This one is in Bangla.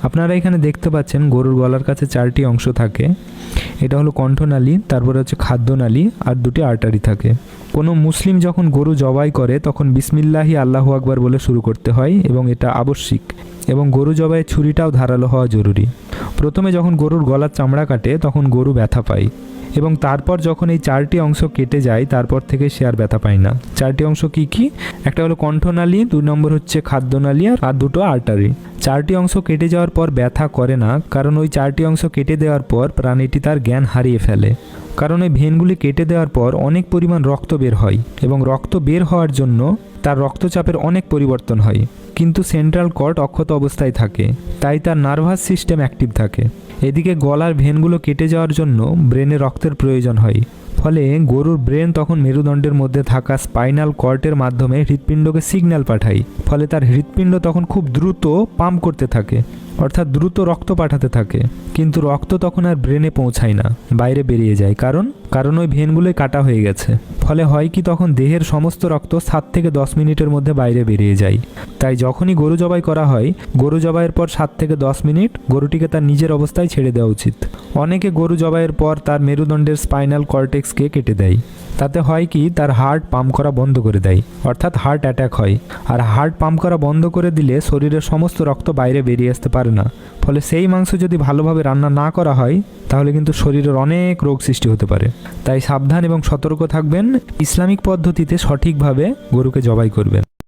আপনারা এখানে দেখতে পাচ্ছেন গরুর গলার কাছে 4টি অংশ থাকে। এটা হলো কণ্ঠনালী, তারপরে হচ্ছে খাদ্যনালী, আর 2টি আর্টারি থাকে। কোনো মুসলিম যখন গরু জবাই করে তখন বিসমিল্লাহি আল্লাহু আকবার বলে শুরু করতে হয় এবং এটা আবশ্যিক। এবং গরু জবাইয়ের ছুরিটাও ধারালো হওয়া জরুরি। প্রথমে যখন গরুর গলার চামড়া কাটে তখন গরু ব্যথা পায়, এবং তারপর যখন এই 4টি অংশ কেটে যায় তারপর থেকে সে আর ব্যথা পায় না। 4টি অংশ কি কি? একটা হলো কণ্ঠনালী, 2 নম্বর হচ্ছে খাদ্যনালী, আর 2টো আর্টারি। 4টি অংশ কেটে যাওয়ার পর ব্যথা করে না, কারণ ওই 4টি অংশ কেটে দেওয়ার পর প্রাণীটি তার জ্ঞান হারিয়ে ফেলে। কারণ এই ভেনগুলি কেটে দেওয়ার পর অনেক পরিমাণ রক্ত বের হয়, এবং রক্ত বের হওয়ার জন্য তার রক্তচাপের অনেক পরিবর্তন হয়, কিন্তু সেন্ট্রাল কর্ড অক্ষত অবস্থায় থাকে, তাই তার নার্ভাস সিস্টেম অ্যাক্টিভ থাকে। এদিকে গলার ভেনগুলো কেটে যাওয়ার জন্য ব্রেনে রক্তের প্রয়োজন হয়, ফলে গরুর ব্রেন তখন মেরুদণ্ডের মধ্যে থাকা স্পাইনাল কর্ডের মাধ্যমে হৃৎপিণ্ডকে সিগন্যাল পাঠায়, ফলে তার হৃৎপিণ্ড তখন খুব দ্রুত পাম্প করতে থাকে, অর্থাৎ দ্রুত রক্ত পাঠাতে থাকে। কিন্তু রক্ত তখন আর ব্রেনে পৌঁছায় না, বাইরে বেরিয়ে যায়। কারণ ওই ভেনগুলোই কাটা হয়ে গেছে। ফলে হয় কি, তখন দেহের সমস্ত রক্ত 7 থেকে 10 মিনিটের মধ্যে বাইরে বেরিয়ে যায়। তাই যখনই গরু জবাই করা হয়, গরু জবাইয়ের পর 7 থেকে 10 মিনিট গরুটিকে তার নিজের অবস্থায় ছেড়ে দেওয়া উচিত। অনেকে গরু জবাইয়ের পর তার মেরুদণ্ডের স্পাইনাল কর্টেক্সকে কেটে দেয়। তাতে হয় কি, তার হার্ট পাম্প করা বন্ধ করে দেয়, অর্থাৎ হার্ট অ্যাটাক হয়। আর হার্ট পাম্প করা বন্ধ করে দিলে শরীরের সমস্ত রক্ত বাইরে বেরিয়ে আসতে পারে না। ফলে সেই মাংস যদি ভালোভাবে রান্না না করা হয় তাহলে কিন্তু শরীরের অনেক রোগ সৃষ্টি হতে পারে। তাই সাবধান এবং সতর্ক থাকবেন, ইসলামিক পদ্ধতিতে সঠিকভাবে গরুকে জবাই করবেন।